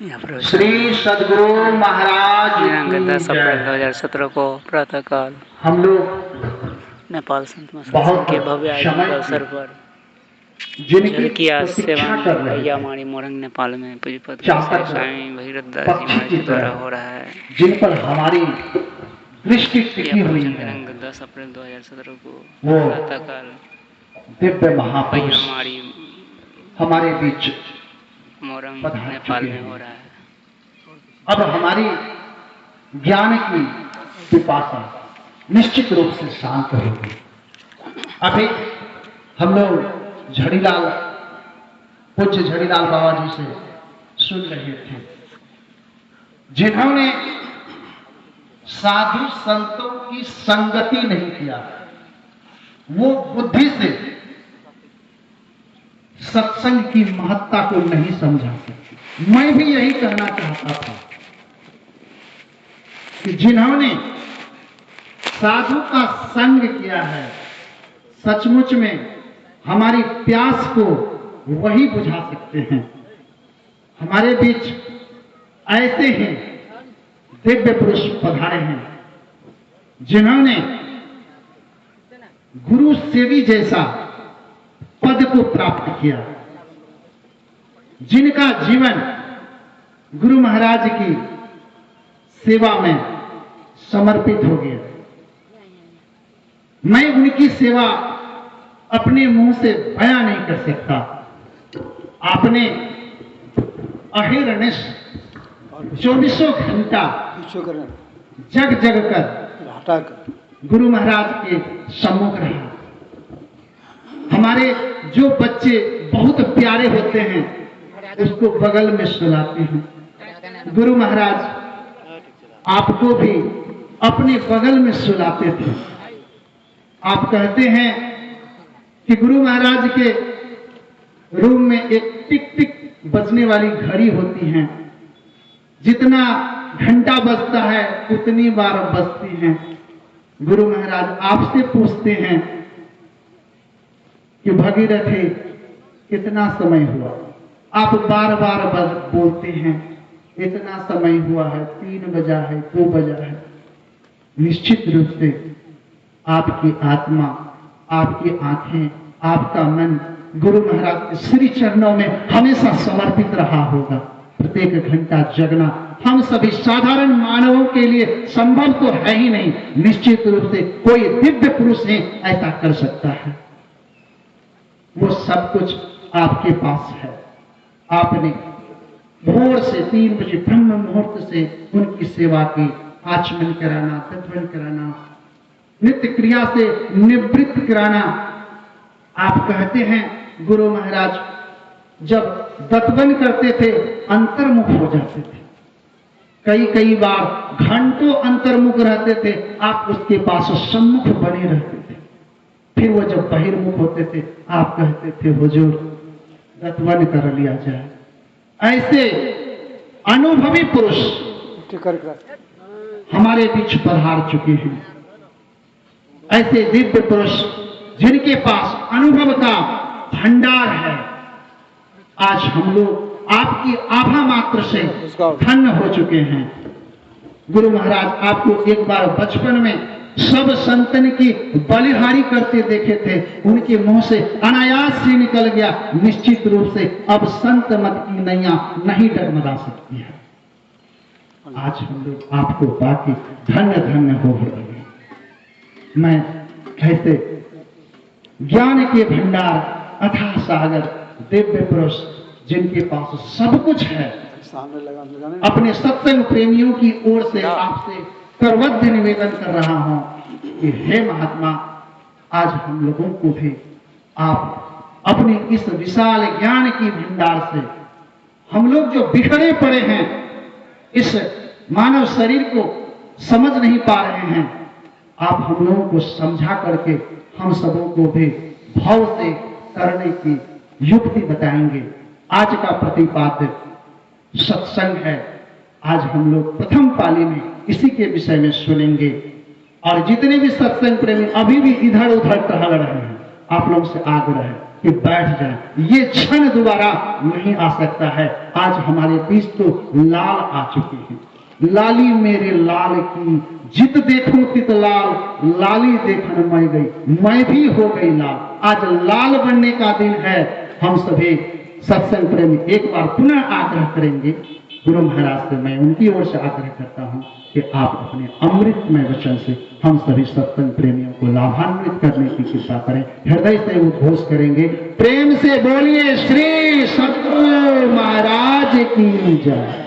श्री सदगुरु महाराज की 10 अप्रैल 2017 को प्रातःकाल हम लोग नेपाल संत बहुत के भव्य आयोजन के अवसर पर जिनकी झलकिया प्रतीक्षा सेवा कर में रहे भैया थे, माड़ी मोरंग नेपाल में पूज्यपद चातक स्वामी भगीरथ दास जी पक्षी महाराज की के द्वारा तरह हो रहा है। जिन पर हमारी दृष्टि यह टिकी हुई प्रवचन है, दिनांक 10 अप्रैल 2017 को वो प्रातःकाल दिव्य भैया महापुरुष माड़ी हमारे बीच मोरंग पधार नेपाल चुके में हो हैं। रहा है। अब हमारी ज्ञान की पिपासा निश्चित रूप से शांत होगी। अभी हम लोग झड़ीलाल पूज्य झड़ीलाल बाबा जी से सुन रहे थे, जिन्होंने साधु संतों की संगति नहीं किया, वो बुद्धि से सत्संग की महत्ता को नहीं समझा सकते। मैं भी यही कहना चाहता था कि जिन्होंने साधु का संग किया है, सचमुच में हमारी प्यास को वही बुझा सकते हैं। हमारे बीच ऐसे ही दिव्य पुरुष पधारे हैं, जिन्होंने गुरु सेवी जैसा पद को प्राप्त किया, जिनका जीवन गुरु महाराज की सेवा में समर्पित हो गया। मैं उनकी सेवा अपने मुंह से बयां नहीं कर सकता। आपने अहिर्निश 24 घंटा जग जग कर गुरु महाराज के सम्मुख रहा। हमारे जो बच्चे बहुत प्यारे होते हैं, उसको बगल में सुलाते हैं। गुरु महाराज आपको भी अपने बगल में सुलाते थे। आप कहते हैं कि गुरु महाराज के रूम में एक टिक टिक बजने वाली घड़ी होती है, जितना घंटा बजता है उतनी बार बजती है। गुरु महाराज आपसे पूछते हैं कि भगीरथी कितना समय हुआ? आप बार बार बोलते हैं इतना समय हुआ है, 3 बजा है, 2 बजा है। निश्चित रूप से आपकी आत्मा, आपकी आंखें, आपका मन गुरु महाराज के श्री चरणों में हमेशा समर्पित रहा होगा। प्रत्येक घंटा जगना हम सभी साधारण मानवों के लिए संभव तो है ही नहीं। निश्चित रूप से कोई दिव्य पुरुष ही ऐसा कर सकता है। वो सब कुछ आपके पास है। आपने भोर से 3 बजे ब्रह्म मुहूर्त से उनकी सेवा की, आचमन कराना, तर्पण कराना, नित्य क्रिया से निवृत्त कराना। आप कहते हैं गुरु महाराज जब दत्तवन करते थे अंतर्मुख हो जाते थे। कई बार घंटों अंतर्मुख रहते थे, आप उसके पास सम्मुख बने रहते थे। फिर वो जब बहिर्मुख होते थे, आप कहते थे हुजूर दत्तवन कर लिया जाए। ऐसे अनुभवी पुरुष हमारे बीच पधार चुके हैं। ऐसे दिव्य पुरुष जिनके पास अनुभव का भंडार है। आज हम लोग आपकी आभा मात्र से धन्य हो चुके हैं। गुरु महाराज आपको एक बार बचपन में सब संतन की बलिहारी करते देखे थे, उनके मुंह से अनायास से निकल गया। निश्चित रूप से अब संत मत की नैया नहीं डगमगा सकती है। आज हम लोग आपको बाकी धन्य धन्य हो रहे हैं। मैं कहते ज्ञान के भंडार अथाह सागर दिव्य पुरुष जिनके पास सब कुछ है, अपने सत्संग प्रेमियों की ओर से आपसे करवद्य निवेदन कर रहा हूं कि हे महात्मा, आज हम लोगों को भी आप अपने इस विशाल ज्ञान की भंडार से, हम लोग जो बिखरे पड़े हैं, इस मानव शरीर को समझ नहीं पा रहे हैं, आप हम लोगों को समझा करके हम सबों को भी भाव से करने की युक्ति बताएंगे। आज का प्रतिपाद्य सत्संग है। आज हम लोग प्रथम पाली में इसी के विषय में सुनेंगे। और जितने भी सत्संग प्रेमी अभी भी इधर उधर टहल रहे हैं, आप लोगों से आग्रह है कि बैठ जाएं। ये क्षण दोबारा नहीं आ सकता है। आज हमारे बीच तो लाल आ चुके हैं। लाली मेरे लाल की जित देखूं तित लाल, लाली देखन मैं गई, मैं भी हो गई लाल। आज लाल बनने का दिन है। हम सभी सत्संग प्रेमी एक बार पुनः आग्रह करेंगे गुरु महाराज से। मैं उनकी ओर से आग्रह करता हूं कि आप अपने अमृतमय वचन से हम सभी सत्संग प्रेमियों को लाभान्वित करने की कृपा करें। हृदय से उद्घोष करेंगे, प्रेम से बोलिए श्री सद्गुरु महाराज की जय।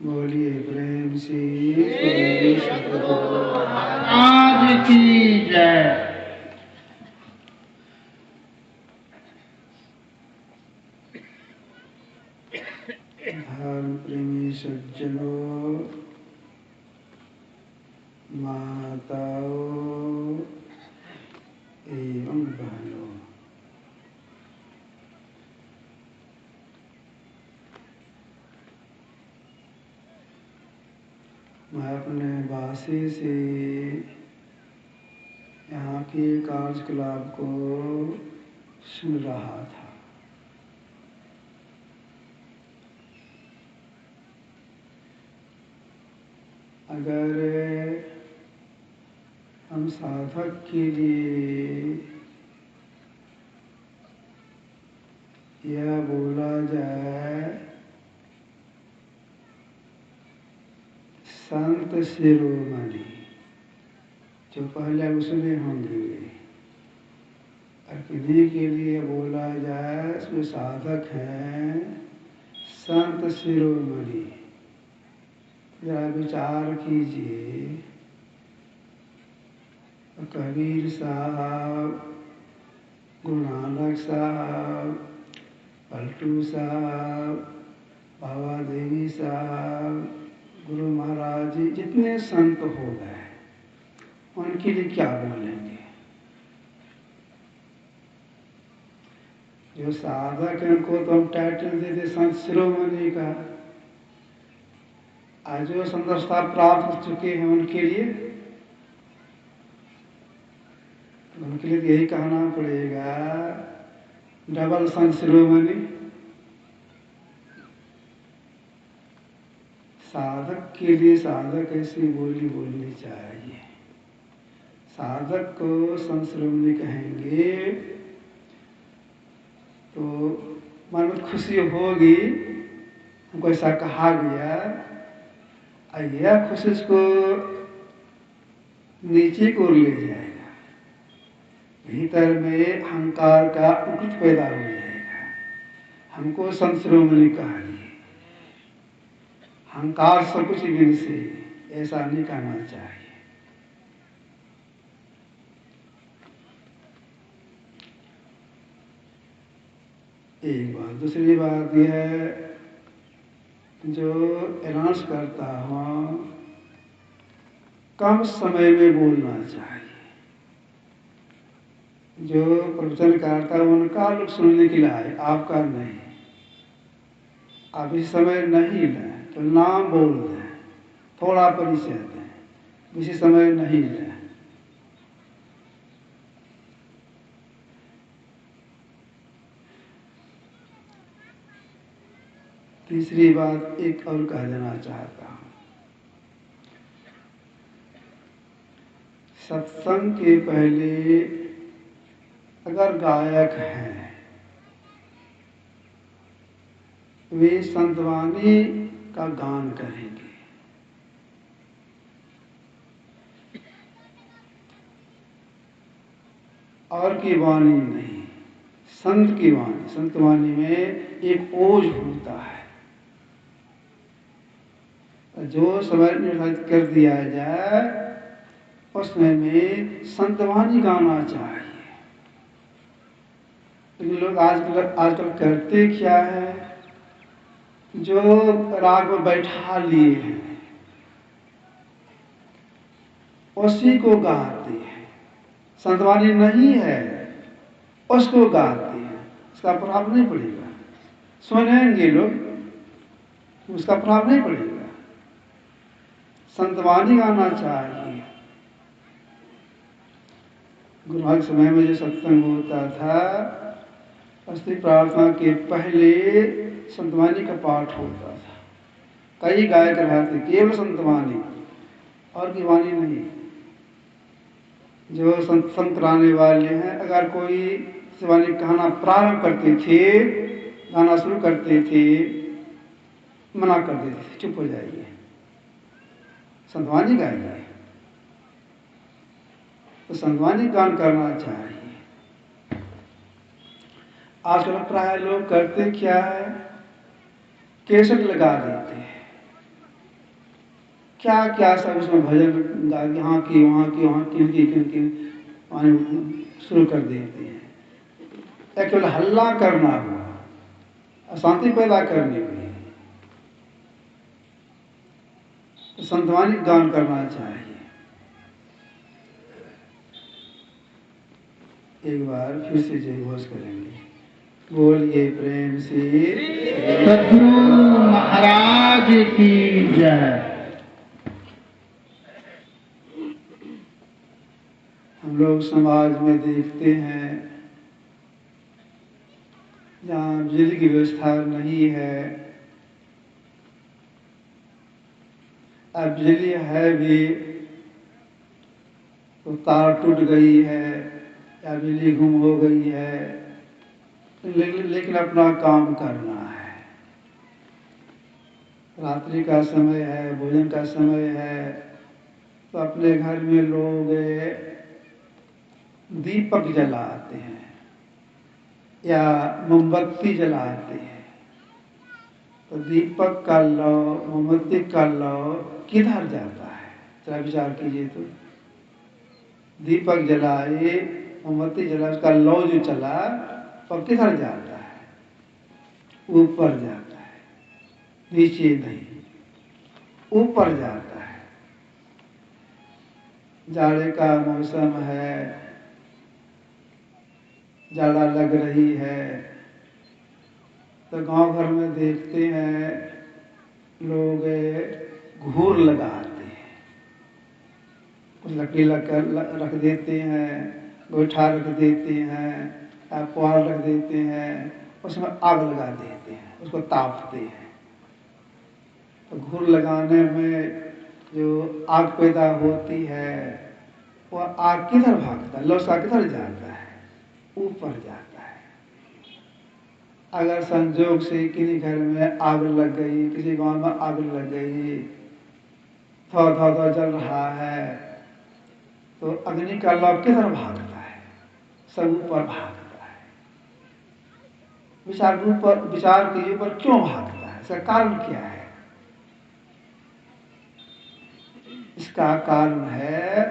बोलिए प्रेम से आज की जय। धर्म प्रेमी सज्जनों, माताओं एवं बहनों, मैं अपने वासी से यहाँ के कार्यकलाप को सुन रहा था। अगर हम साधक के लिए यह बोला जाए संत शिरोमणि, जो पहले उसमें होंगे, और किन्हीं के लिए बोला जाए उसमें साधक हैं संत शिरोमणि, जरा विचार कीजिए। कबीर साहब, गुरु नानक साहब, पलटू साहब, बाबा देवी साहब, गुरु महाराज जी, जितने संत हो गए, उनके लिए क्या बोलेंगे? जो साधक हैं उनको तो हम टाइटल देते संत शिरोमणि का। आज जो संदर्शता प्राप्त हो चुके हैं उनके लिए तो यही कहना पड़ेगा डबल संत शिरोमणि। साधक के लिए साधक ऐसी बोली बोलनी चाहिए। साधक को संत शिरोमणि कहेंगे तो मन में खुशी होगी, हमको ऐसा कहा गया। यह खुशी को नीचे को ले जाएगा, भीतर में अहंकार का उकुट पैदा हो जाएगा। हमको संत शिरोमणि कहा, अहंकार सब कुछ गिर से, ऐसा नहीं करना चाहिए। एक बात। दूसरी बात यह है, जो अनाउंस करता हूं कम समय में बोलना चाहिए। जो प्रवचन करता है उनका लोग सुनने के लिए आए, आपका नहीं। आप इस समय नहीं लें तो नाम बोल दें, थोड़ा परिचय दें, इसी समय नहीं लें। तीसरी बात एक और कह देना चाहता हूं। सत्संग के पहले अगर गायक हैं, वे संतवाणी का गान करेंगे। और की वाणी नहीं, संत की वाणी। संतवाणी में एक ओज होता है। जो समय निर्धारित कर दिया जाए उसमें में संतवाणी गाना चाहिए। लेकिन लोग आजकल करते क्या है, जो राग में बैठा लिए हैं उसी को गाते हैं। संतवाणी नहीं है उसको गाते हैं, उसका प्रभाव नहीं पड़ेगा। सुनेंगे लोग, उसका प्रभाव नहीं पड़ेगा। संतवाणी गाना चाहिए। गुरुभाग समय में जो सत्संग होता था, अस्थि प्रार्थना के पहले संतवाणी का पाठ होता था। कई गायक रहते, केवल संतवाणी, और की वाणी नहीं। जो संत रहने वाले हैं, अगर कोई शिवानी गाना प्रारंभ करते थे, गाना शुरू करते थे, मना कर देते थे, चुप हो जाइए, संतवाणी गाइए। तो संतवाणी गान करना चाहिए। आजकल प्राय लोग करते क्या है, केसट लगा देते हैं, क्या क्या सब उसमें भजन गा, यहाँ की वहाँ की वहाँ की शुरू कर देते हैं। केवल हल्ला करना हुआ, अशांति पैदा करने के लिए। तो संतवाणी गान करना चाहिए। एक बार फिर से जय घोष करेंगे, बोलिए प्रेम से सद्गुरु महाराज की जय। हम लोग समाज में देखते हैं, जहाँ बिजली की व्यवस्था नहीं है, अब बिजली है भी तो तार टूट गई है या बिजली गुम हो गई है, लेकिन अपना काम करना है। रात्रि का समय है, भोजन का समय है, तो अपने घर में लोग दीपक जलाते हैं या मोमबत्ती जलाते हैं। तो दीपक का लौ, मोमबत्ती का लौ किधर जाता है, जरा विचार कीजिए। तो दीपक जलाए, मोमबत्ती जलाए, उसका लौ जो चला वो किधर जाता है, ऊपर जाता है, नीचे नहीं, ऊपर जाता है। जाड़े का मौसम है, जाड़ा लग रही है, तो गांव घर में देखते हैं लोग घूर लगाते हैं, कुछ लकड़ी रख देते हैं, गोईठा रख देते हैं, पुआल रख देते हैं, उसमें आग लगा देते हैं, उसको तापते हैं। तो घूर लगाने में जो आग पैदा होती है, वह आग किधर भागता है, लौसा किधर जाता है, ऊपर जाता है। अगर संजोग से किसी घर में आग लग गई, किसी गांव में आग लग गई, थोड़ा थोड़ा जल रहा है, तो अग्नि का लौ किधर भागता है, सब ऊपर भागता है। विचार कीजिए ऊपर क्यों भागता है, इसका कारण क्या है? इसका कारण है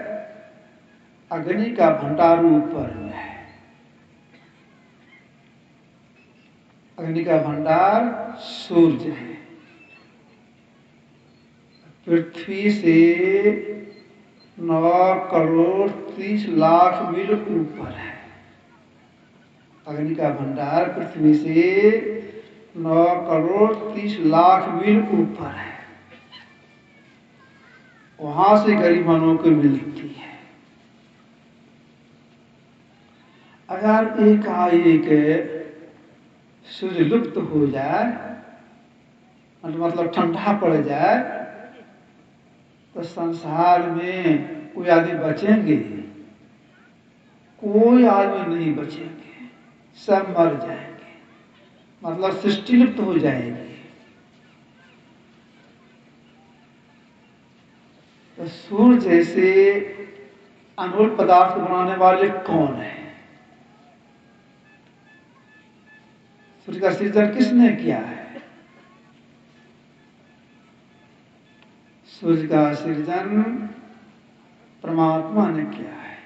अग्नि का भंडार ऊपर में है। अग्नि का भंडार सूर्य है। पृथ्वी से 9,30,00,000 मील ऊपर है। अग्नि का भंडार पृथ्वी से 9,30,00,000 मील ऊपर है। वहां से गरीबों को मिलती है। अगर एकाएक सूर्य लुप्त हो जाए, मतलब ठंडा पड़ जाए, तो संसार में कोई आदमी बचेंगे? कोई आदमी नहीं बचेंगे, सब मर जाएंगे, मतलब सृष्टि लुप्त हो जाएगी। तो सूर्य जैसे अनमोल पदार्थ बनाने वाले कौन है? सूर्य का सृजन किसने किया है? सूर्य का सृजन परमात्मा ने किया है।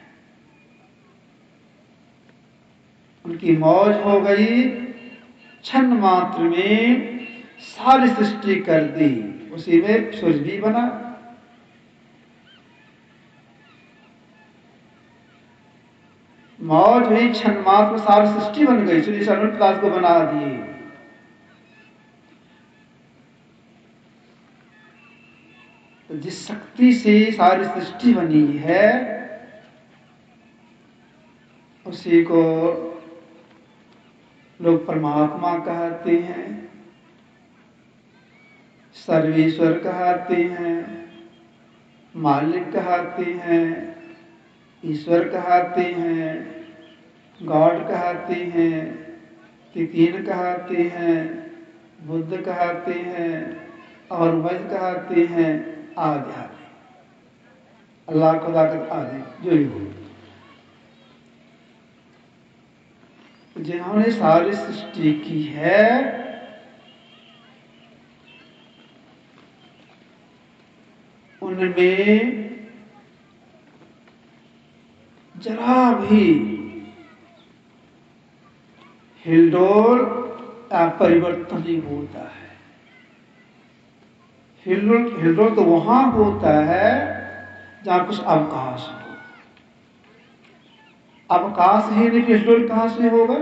उनकी मौज हो गई, क्षण मात्र में सारी सृष्टि कर दी, उसी में सूर्य भी बना। मौज हुई, क्षण मात्र में सारी सृष्टि बन गई, सूर्य से अनंत पदार्थ को बना दिए। तो जिस शक्ति से सारी सृष्टि बनी है, उसी को लोग परमात्मा कहते हैं, सर्वेश्वर कहते हैं, मालिक कहते हैं, ईश्वर कहते हैं, गॉड कहते हैं, तितीन कहते हैं, बुद्ध कहते हैं, और वैद कहते हैं, आदि आदि, अल्लाह खुदा का आदि जो ही हो। जिन्होंने सारी सृष्टि की है, उनमें जरा भी हिलडोल या परिवर्तन नहीं होता है। हिलडोल तो वहां होता है जहां कुछ अवकाश हो। अवकाश ही नहीं, हिलडोल कहां से होगा?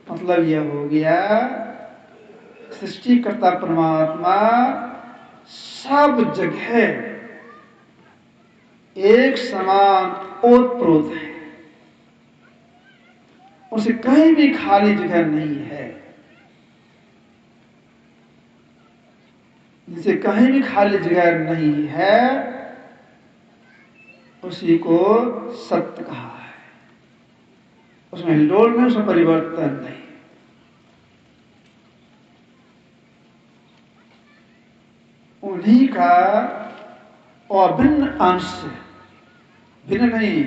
मतलब यह हो गया, सृष्टिकर्ता परमात्मा सब जगह एक समान ओतप्रोत है, उसे कहीं भी खाली जगह नहीं है। जिसे कहीं भी खाली जगह नहीं है, उसी को सत्य कहा है। उसमें हिलडोल में, उसमें परिवर्तन नहीं। उन्हीं का अभिन्न अंश, भिन्न नहीं,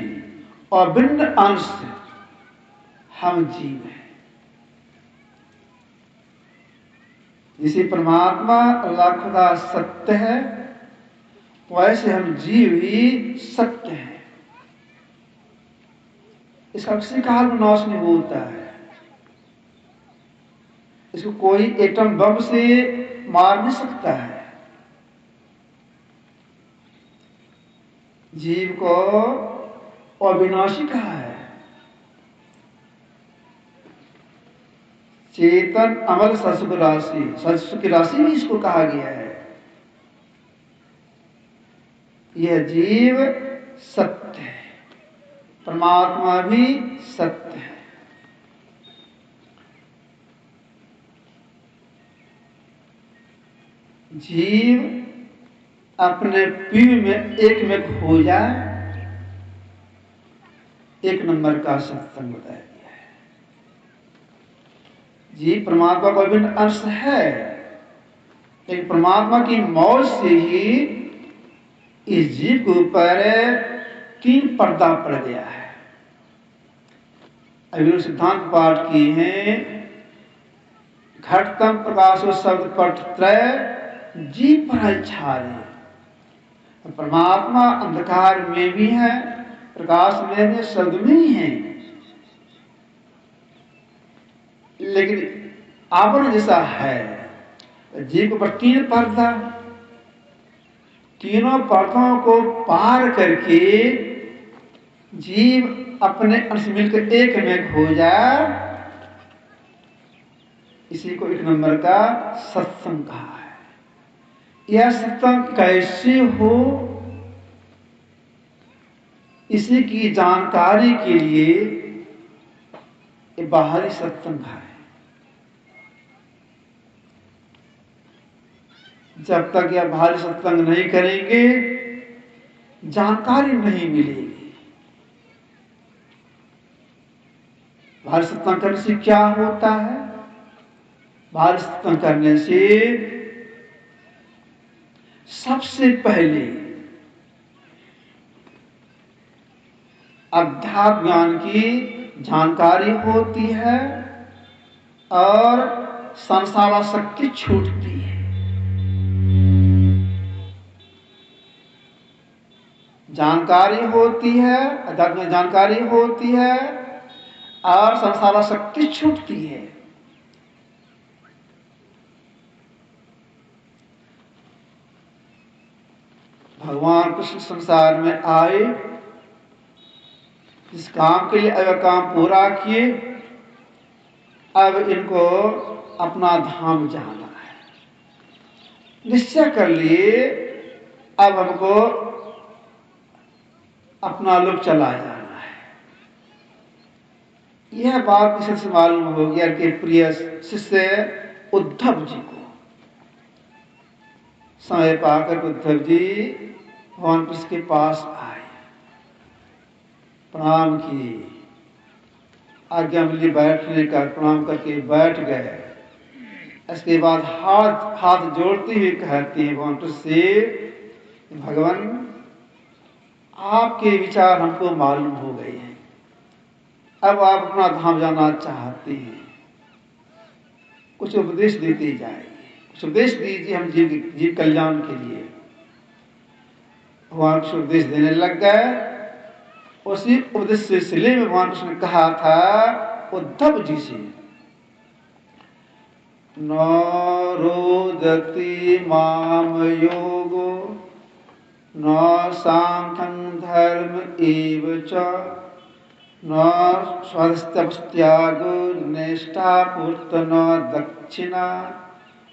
अभिन्न अंश हम जीव हैं। जिसे परमात्मा अल्लाह खुदा सत्य है, वैसे हम जीव ही सत्य हैं। इसका किसी काल में नाश नहीं होता है। इसको कोई एटम बम से मार नहीं सकता है। जीव को अविनाशी कहा है। चेतन अमल सत्सुख राशि, सत्सुख की राशि भी इसको कहा गया है। यह जीव सत्य है, परमात्मा भी सत्य है। जीव अपने पीढ़ी में एक में खो जाए, एक नंबर का सत्संग बताया गया है। जीव परमात्मा का अभिन्न अंश है, लेकिन परमात्मा की मौज से ही इस जीव के ऊपर तीन पर्दा पड़ गया है। अभी सिद्धांत पाठ किए हैं, घटतम प्रकाशो शब्द पट त्रय जीव पर इच्छा है। परमात्मा अंधकार में भी है, प्रकाश में भी, शब्द में ही है, लेकिन आवरण जैसा है। जीव के ऊपर 3 पर्दा, तीनों पर्दों को पार करके जीव अपने अंश मिलकर एक में खो जाए, इसी को 1 नंबर का सत्संग कहा है। यह सत्संग कैसे हो, इसी की जानकारी के लिए ये बाहरी सत्संग है। जब तक यह बाहरी सत्संग नहीं करेंगे, जानकारी नहीं मिलेगी। बाहरी सत्संग करने से क्या होता है? बाहरी सत्संग करने से सबसे पहले अध्यात्म ज्ञान की जानकारी होती है और संसारासक्ति छूटती है। जानकारी होती है, अध्यात्म जानकारी होती है और संसारासक्ति छूटती है। भगवान कृष्ण संसार में आए, इस काम के लिए अब काम पूरा किए, अब इनको अपना धाम जाना है। निश्चय कर लिए अब हमको अपना लोक चला जाना है। यह बात किसी से मालूम हो गया कि प्रिय शिष्य उद्धव जी को। समय पाकर उद्धव जी भगवान कृष्ण के पास आए, प्रणाम किए, आज्ञा मिली बैठने का, प्रणाम करके बैठ गए। इसके बाद हाथ जोड़ते हुए कहते हैं भगवान कृष्ण से, भगवान आपके विचार हमको मालूम हो गए हैं, अब आप अपना धाम जाना चाहते हैं, कुछ उपदेश देते जाइए, कुछ उपदेश दीजिए हम जीव कल्याण के लिए। भगवान कृष्ण उपदेश देने लग गए। उसी उपदेश सिलसिले में भगवान कृष्ण ने कहा था उद्धव जी से, न रोदति माम योगो न सांख्यं धर्म एव च न स्वास्थ्यत्यागो निष्ठापूर्त न दक्षिणा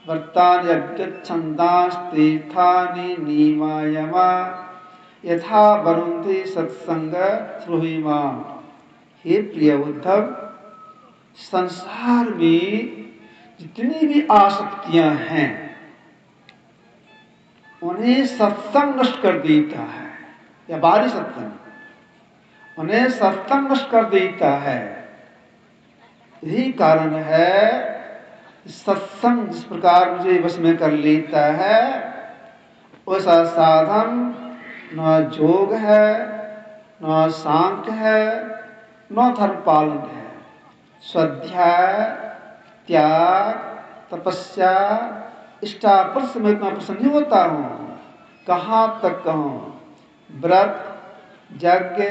वर्तानि यज्ञच्छन्दास्तीर्थानि नियमा यथा वरुन्ति सत्संग श्रूहिमा। हे प्रिय उद्धव, संसार में जितनी भी आसक्तियां हैं उन्हें सत्संग नष्ट कर देता है, या बाहरी सत्संग उन्हें सत्संग नष्ट कर देता है। यही कारण है सत्संग जिस प्रकार मुझे वश में कर लेता है, वैसा साधन न योग है, न सांख्य है, न धर्म पालन है। स्वाध्याय, त्याग, तपस्या, इष्टापर से मैं इतना प्रसन्न नहीं होता हूँ। कहाँ तक कहूँ, व्रत, यज्ञ,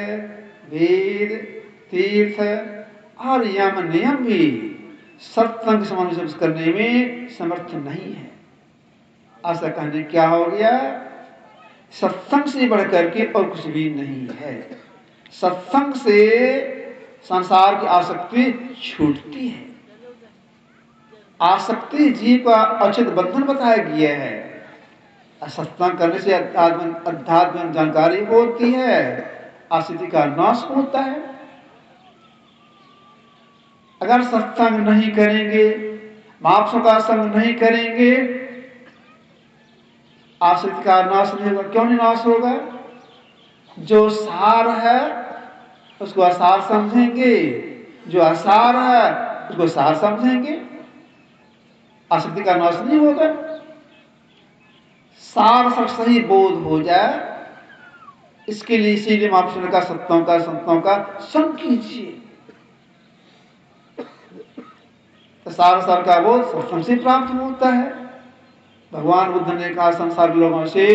वेद, तीर्थ और यम नियम भी सत्संग समान करने में समर्थ नहीं है। ऐसा कहने क्या हो गया, सत्संग से बढ़कर के और कुछ भी नहीं है। सत्संग से संसार की आसक्ति छूटती है। आसक्ति जीव का अचित बंधन बताया गया है। सत्संग करने से अध्यात्म जानकारी होती है, आसक्ति का नाश होता है। अगर सत्संग नहीं करेंगे, महापुरुषों का संग नहीं करेंगे, आसक्ति का नाश नहीं होगा। क्यों नहीं नाश होगा? जो सार है उसको असार समझेंगे, जो असार है उसको सार समझेंगे, आसक्ति का नाश नहीं होगा। सार सब सही बोध हो जाए, इसके लिए इसीलिए महापुरुषों का संतों का संग कीजिए। तो सार का बोध सत्संग से प्राप्त होता है। भगवान बुद्ध ने कहा संसार के लोगों से,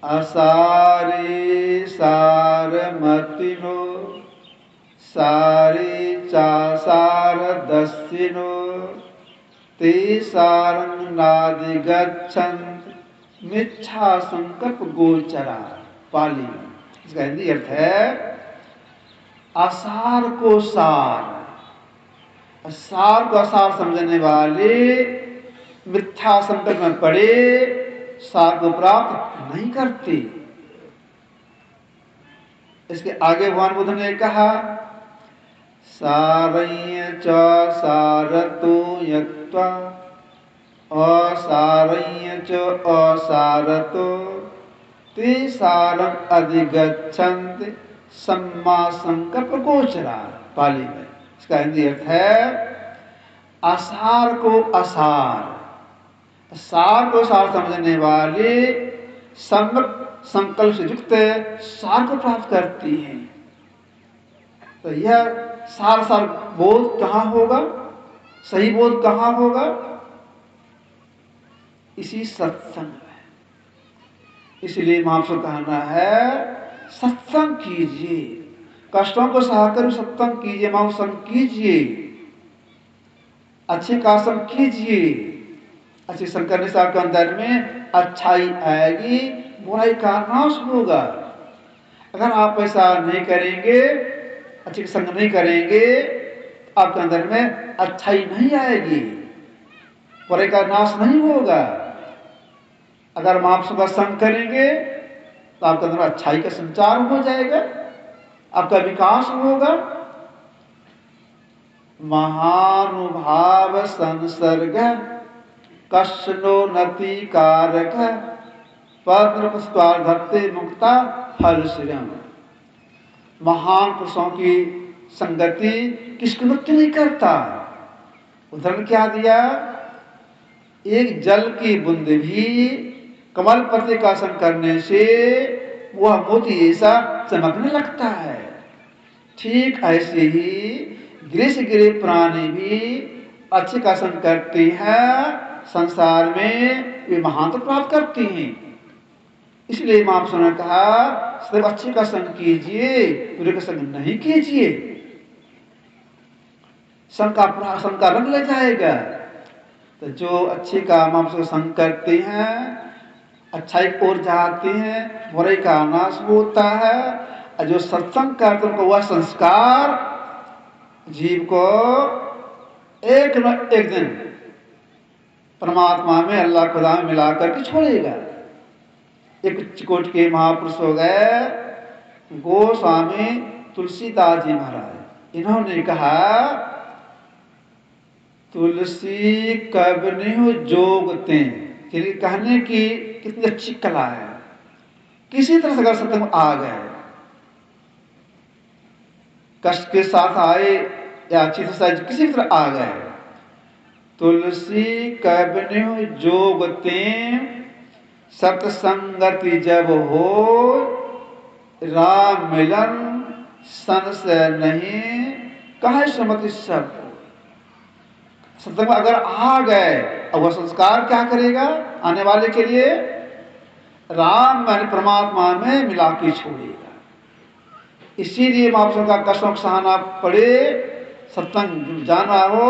असारे सार मतिनो सारे चासार दस्सिनो ते सारंग नादि गच्छन्त मिच्छा संकल्प गोचरा। पाली में इसका हिंदी अर्थ है असार को सार, सार को असार समझने वाले मिथ्या संकल्प में पड़े सार को प्राप्त नहीं करते। इसके आगे भगवान बुद्ध ने कहा, सारय्य च सारतो यत्वा असारय्य च असारतो ते सारं अधिगच्छन्ति सम्मा संकल्प गोचरा। पाली में इसका हिंदी अर्थ है असार को असार, सार को सार समझने वाले सम्यक संकल्प से युक्त सार को प्राप्त करती हैं। तो यह सार सार बोध कहाँ होगा, सही बोध कहाँ होगा? इसी सत्संग में। इसलिए महापुरुष का कहना है सत्संग कीजिए, कष्टों को सहकर सत्संग कीजिए, महासंग कीजिए, अच्छे कासम कीजिए। अच्छे संग करने से आपके अंदर में अच्छाई आएगी, बुराई का नाश होगा। अगर आप ऐसा नहीं करेंगे, अच्छे संग नहीं करेंगे, आपके अंदर में अच्छाई नहीं आएगी, बुराई का नाश नहीं होगा। अगर महापुरुषों का संग करेंगे तो आपके अंदर अच्छाई का संचार हो जाएगा, आपका विकास होगा। महानुभाव संसर्ग कष्टो नति कारक पद्म पुष्पार्धत्ते मुक्ता फल श्रियम। महान पुरुषों की संगति किसको मुक्त नहीं करता। उदाहरण क्या दिया, एक जल की बूंद भी कमल पत्ते का संग करने से वह मोती ऐसा चमकने लगता है। ठीक ऐसे ही गिरे से गिरे प्राणी भी अच्छे का संग करते हैं, संसार में वे महान तो प्राप्त करती हैं। इसलिए महापुरुषों ने कहा सिर्फ अच्छे का संग कीजिए, बुरे का संग नहीं कीजिए। संग का रंग ले जाएगा। तो जो अच्छे का महापुरुषों संग करते हैं, अच्छाई की ओर जाते हैं, बुराई का नाश होता है। और जो सत्संग करते उनको वह संस्कार जीव को एक न एक दिन परमात्मा में, अल्लाह खुदा में मिला करके छोड़ेगा। एक चिकोट के महापुरुष हो गए गोस्वामी तुलसीदास जी महाराज। इन्होंने कहा तुलसी कब नहीं जोगते, कहने की कितनी अच्छी कला है। किसी तरह से अगर सत्संग आ गए, कष्ट के साथ आए या अच्छी तरह किसी तरह आ गए, तुलसी कब नहीं जोगते सत्संगति जब हो राम मिलन संशय नहीं कहे सुमति सब। सत्संग में अगर आ गए और वह संस्कार क्या करेगा, आने वाले के लिए राम यानी परमात्मा में मिला के छोड़ेगा। इसीलिए महापुरुषों का कष्टों को सहना पड़े, सत्संग जाना हो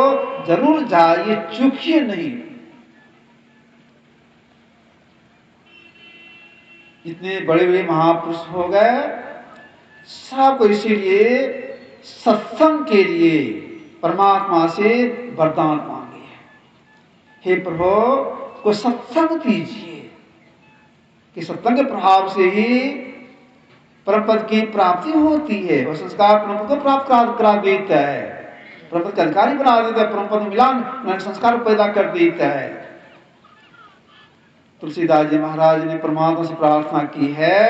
जरूर जाइए, चूकिए नहीं। इतने बड़े बड़े महापुरुष हो गए, सबको इसीलिए सत्संग के लिए परमात्मा से वरदान मांगे, हे प्रभु को सत्संग कीजिए कि सत्संग के प्रभाव से ही परमपद की प्राप्ति होती है। और संस्कार परमपद को प्राप्त करा देता है, परमपद का अधिकारी बना देता है, परमपद में मिलान संस्कार पैदा कर देता है। तुलसीदास जी महाराज ने परमात्मा से प्रार्थना की है,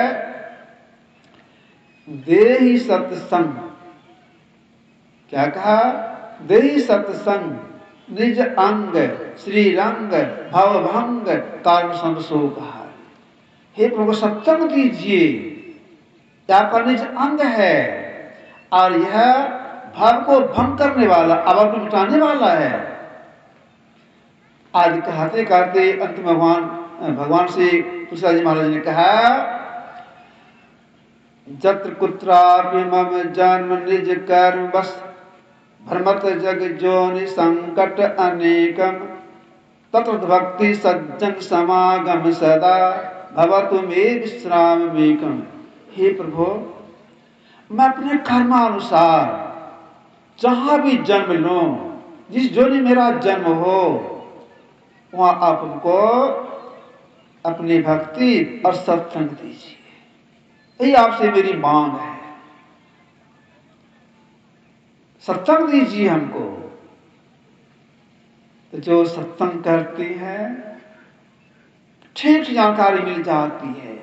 देहि सत्संग। क्या कहा, देहि सत्संग निज अंग श्री रंग भव भंग कारण संसो कहा। हे प्रभु सत्संग दीजिए, आपका निज अंग है और यह भव को भंग करने वाला, अभव को मिटाने वाला है। आदि कहते कहते अंत में भगवान से तुलसीदास जी महाराज ने कहा, जत्र कुत्रापि मम जन्म निज कर्म बस, भ्रमत जग जोनि संकट अनेकम, तत्र भक्ति सज्जन समागम सदा, भवतु मे विश्राम मेकम। हे प्रभु, मैं अपने कर्मानुसार जहां भी जन्म लूं, जिस जोनि मेरा जन्म हो, वहां आप उनको अपनी भक्ति और सत्संग दीजिए, यही आपसे मेरी मांग है। सत्संग दीजिए हमको। तो जो सत्संग करते हैं ठीक जानकारी मिल जाती है,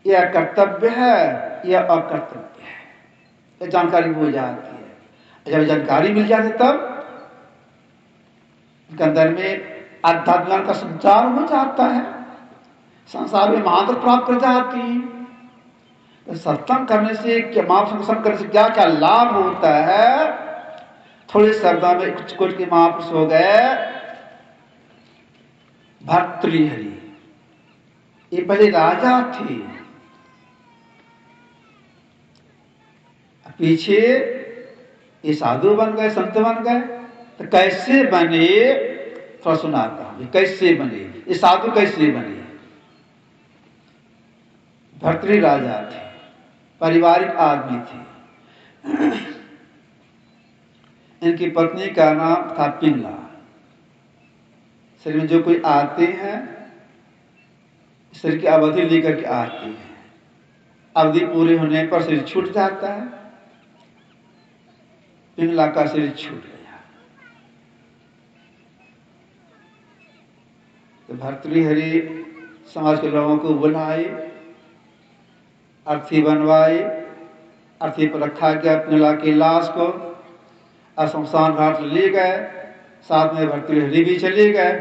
यह कर्तव्य है यह अकर्तव्य है, यह जानकारी हो जाती है। जब जानकारी मिल जाती तब उनके अंदर में आध्यात्म का संचार हो जाता है, संसार में महानता प्राप्त कर जाती है। तो सत्संग करने से क्या, महापुरुष करने से क्या क्या लाभ होता है, थोड़े शब्दों में कुछ के महापुरुष हो गए। भर्तृहरि, ये पहले राजा थे, पीछे ये साधु बन गए, संत बन गए। तो कैसे बने, थोड़ा सुनाता हूं, कैसे बने ये साधु, कैसे बने। भर्तृ राजा थे, पारिवारिक आदमी थे। इनकी पत्नी का नाम था पिंगला। शरीर में जो कोई आते हैं, शरीर की अवधि लेकर के आते हैं, अवधि पूरे होने पर शरीर छूट जाता है। पिंगला का शरीर छूट गया। तो भर्तृहरि समाज के लोगों को बुलाए, अर्थी बनवाए, अर्थी पर रखा गया पिंगला की लाश को, और शमशान घाट ले गए, साथ में भर्तृहरि भी चले गए।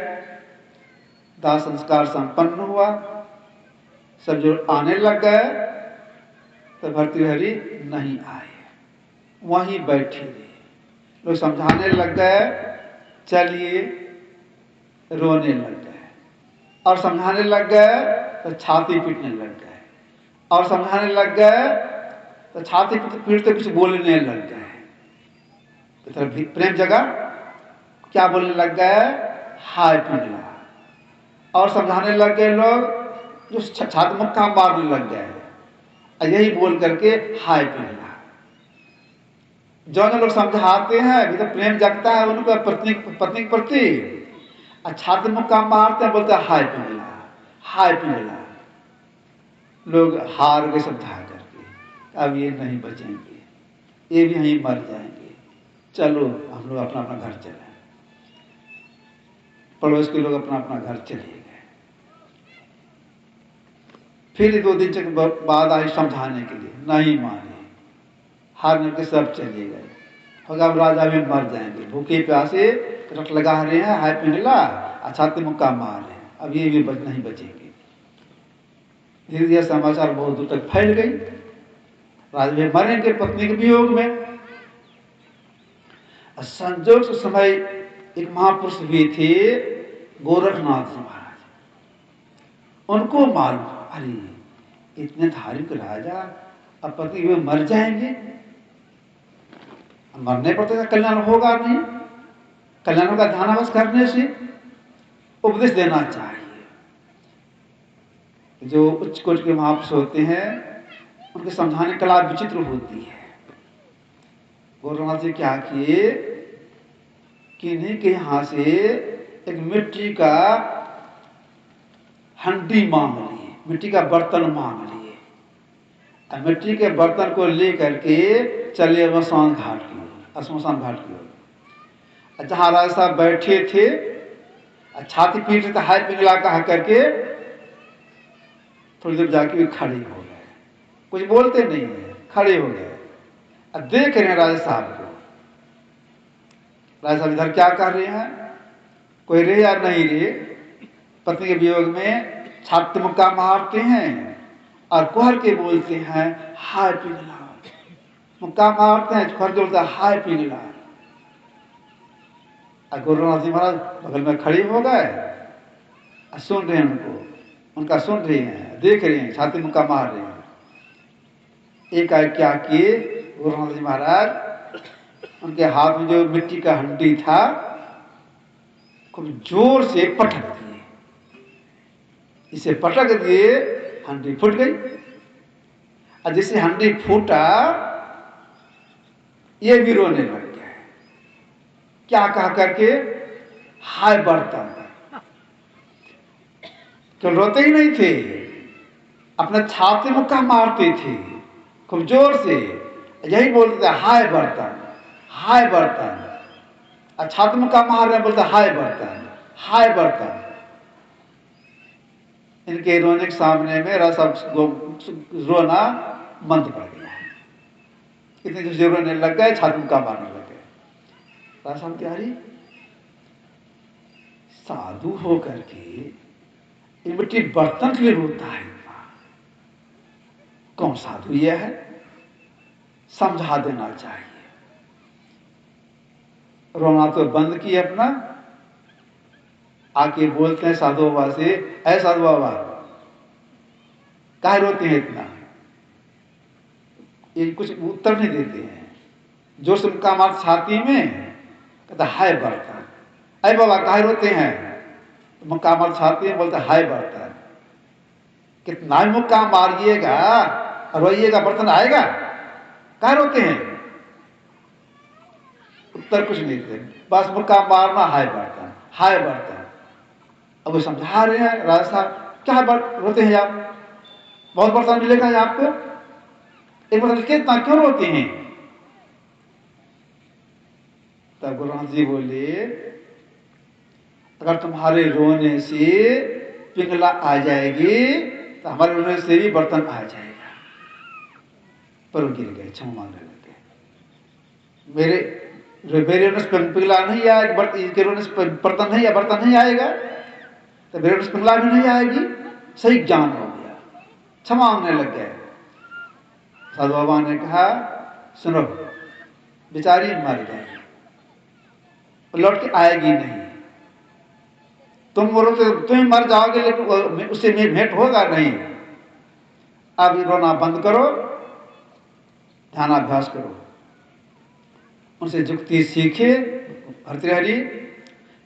दाह संस्कार संपन्न हुआ, सब जो आने लग गए, तो भर्तृहरि नहीं आए, वहीं बैठे रहे। लोग समझाने लग गए, चलिए, रोने लग गए, और समझाने लग गए तो छाती पीटने लग गए, और समझाने लग गए तो छाती पीटते कुछ बोलने लग गए। तो प्रेम जगह क्या बोलने लग गए, हाय पिंगला। और समझाने लग गए लोग, जो छाती मुक्का मारने लग गए, यही बोल करके हाय पिंगला। जो लोग समझाते हैं अभी तो प्रेम जगता है उनको पत्नी के प्रति, छाती मुक्का मारते हैं, बोलते हैं हाय पिंगला, हाय पिंगला। लोग हार गए समझा करके, अब ये नहीं बचेंगे, ये भी यहीं मर जाएंगे, चलो हम लोग अपना अपना घर चले। पड़ोस के लोग अपना अपना घर चले गए। फिर 2 दिन बाद आई समझाने के लिए, नहीं माने, हारने के सब चले गए। अब राजा भी मर जाएंगे, भूखे प्यासे रट लगा रहे हैं, हाय पिंगला, छाती मुक्का मार रहे हैं, अब ये भी नहीं बचेंगे। धीरे धीरे समाचार बहुत दूर तक फैल गई, राजा भी मरेंगे पत्नी के वियोग में। संजोग से समय एक महापुरुष भी थे, गोरखनाथ जी महाराज। उनको मालूम, अरे इतने धार्मिक राजा अब पति हुए मर जाएंगे, मरने पर तो कल्याण होगा नहीं, कल्याण का ध्यानावश करने से उपदेश देना चाहिए। जो उच्च कोटि के महापुरुष होते हैं, उनके समझाने की कला विचित्र होती है। गोरखनाथ जी क्या किए, किन्हीं के यहां से एक मिट्टी का हंडी मांग लिए, मिट्टी का बर्तन मांग लिए, और मिट्टी के बर्तन को लेकर के चले स्मशान घाट की ओर, स्मशान घाट की ओर। जहां राजा साहब बैठे थे, छाती पीट रहे थे, हाय पिंगला कहा करके, थोड़ी देर जाके भी खड़े हो गए, कुछ बोलते नहीं है, खड़े हो गए। अब देख रहे हैं राजा साहब को, राजा साहब इधर क्या कर रहे हैं, कोई रे या नहीं रे, पत्नी के वियोग में छाती मुक्का मारते हैं और कुहर के बोलते हैं हाय पिंगला, मुक्का मारते हैं, कुहर के बोलते हैं हाय पिंगला। और गुरुनाथ जी महाराज बगल में खड़े हो गए और सुन रहे हैं उनको, उनका सुन रहे हैं, देख रहे हैं, छाती मुक्का मार रहे हैं। एक आए क्या किए गुरुनाथ जी महाराज, उनके हाथ में जो मिट्टी का हंडी था खूब जोर से पटक दिए। इसे पटक दिए, हंडी फूट गई। और जिससे हंडी फूटा ये भी रोने लग गया। क्या कहा करके, हाय बर्तन। क्यों रोते ही नहीं थे, अपने छाती मुक्का मारते थे खूब जोर से, यही बोलते थे हाय बर्तन, हाय बर्तन। और छाती मुक्का मार रहे बोलते हाय बर्तन, हाय बर्तन। इनके रोने के सामने मेरा सब रोना बंद पड़ गया। इतने जो रोने लग गए, छाती मुक्का मारने लग गए। राजा त्यारी साधु होकर के इन मिट्टी बर्तन के लिए रोता है, कौन साधु यह है? समझा देना चाहिए। रोना तो बंद किए अपना, आके बोलते हैं साधु बाबा से, ऐ साधु बाबा काहे रोते हैं इतना? ये कुछ उत्तर नहीं देते हैं। जोर से मुक्का मार छाती में, कहता हाय बर्तन। ऐ बाबा काहे रोते हैं? तो मुक्का मार छाती में, बोलते हाय बर्तन। कितना ही मुक्का मारिएगा, रोइएगा, बर्तन आएगा? काहे रोते हैं? उत्तर कुछ नहीं देते, बस मुक्का मारना, हाय बर्तन, हाय बर्तन। अब वो समझा रहे हैं, राजा साहब क्या रोते हैं आप? बहुत बर्तन मिलेगा है आपको, एक बर्तन कितना क्यों रोते हैं? तब गुरुनाथ जी बोले, अगर तुम्हारे रोने से पिंगला आ जाएगी तो हमारे रोने से भी बर्तन आ जाएगा। पर वो गिर गए, क्षमा मांगने लगे। मेरे रोने से पिंगला नहीं आएगा, इनके रोने से बर्तन नहीं आएगा, तो मेरे रोने से पिंगला भी नहीं आएगी। सही ज्ञान हो गया, क्षमा मांगने लग गए। साधु बाबा ने कहा, सुनो बेचारी मर गई, लौट के आएगी नहीं। तुम बोलो तो तुम मर जाओगे, लेकिन उससे भेंट होगा नहीं। अब रोना बंद करो, ध्यानाभ्यास करो। उनसे जुक्ति सीखे भर्तृहरि,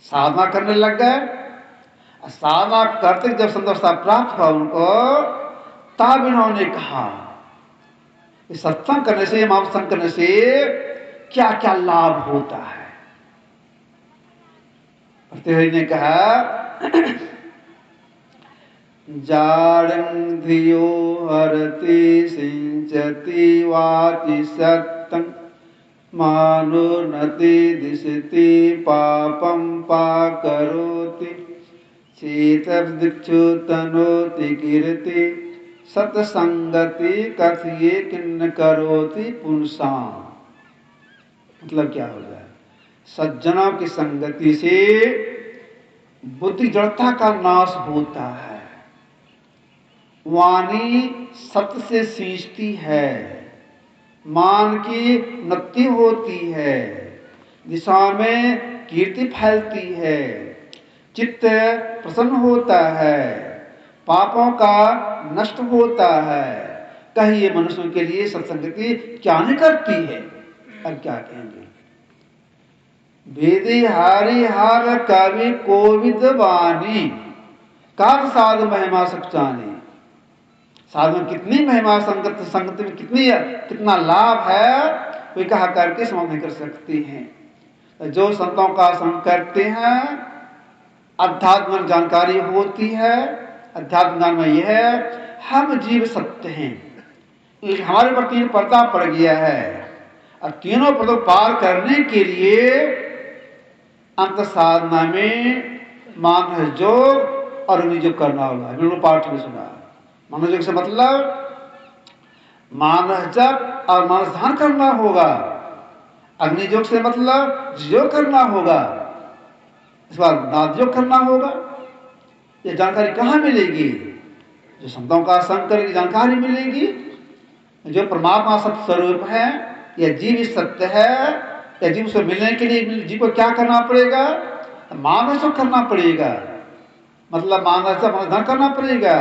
साधना करने लग गए। साधना करते जब संतोषता प्राप्त हुआ उनको, तब इन्होंने कहा सत्संग करने से, महासंग करने से क्या क्या लाभ होता है। भर्तृहरि ने कहा, जाडं धियो हरति सिंचति वाति सत्तं, मानुन्नति दिशति पापं पाकरोति, चेतर्दिक्षु तनोति कीर्ति, सत्संगति कथये किन्न करोति पुंसां। मतलब क्या हो जाए? सज्जनों की संगति से बुद्धि जड़ता का नाश होता है, वाणी सत्य से सींचती है, मान की उन्नति होती है, दिशा में कीर्ति फैलती है, चित्त प्रसन्न होता है, पापों का नष्ट होता है। कहिए मनुष्यों के लिए सत्संगति क्या नहीं करती है? अब क्या कहेंगे? वेदी हारी हार कवि कोविद वाणी, कार साधु महिमा सचानी। साधु में कितनी महिमा, संगत में कितना लाभ है, कोई कहा करके समाप्त नहीं कर सकती हैं। जो संतों का संग करते हैं, अध्यात्म जानकारी होती है। अध्यात्म ज्ञान में यह है, हम जीव सत्य हैं, हमारे ऊपर 3 पर्दा पड़ गया है। अब तीनों पर्दों पार करने के लिए अंत साधना में मान योग और अग्नियोग करना होगा। बिल्कुल पाठ में सुना। मान योग से मतलब मानस जप और मानस ध्यान करना होगा। अग्नियोग से मतलब योग करना होगा, इस बार नादयोग करना होगा। ये जानकारी कहाँ मिलेगी? जो संतों का संग करने की जानकारी मिलेगी। जो परमात्मा सत्य स्वरूप है, यह जीव सत्य है, या जीव से मिलने के लिए जीव को क्या करना पड़ेगा? मानस करना पड़ेगा, मतलब मानस धन करना पड़ेगा,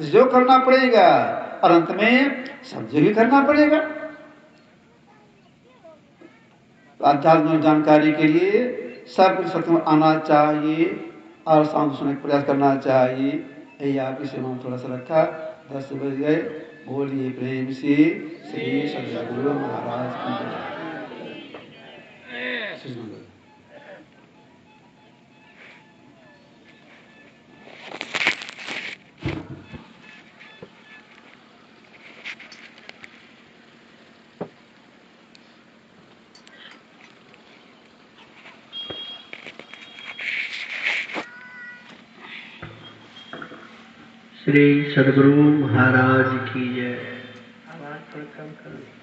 जो करना पड़ेगा, और अंत में सब जगह करना पड़ेगा। तो आध्यात्मिक जानकारी के लिए सब कुछ सत्य में आना चाहिए और शांत सुनने का प्रयास करना चाहिए। यही आपकी सेवा में थोड़ा सा रखा। 10 बज गए। बोलिए प्रेम से श्री सद्गुरु महाराज की जय। श्री सद्गुरु महाराज की जय। आवाज थोड़ा कम करो।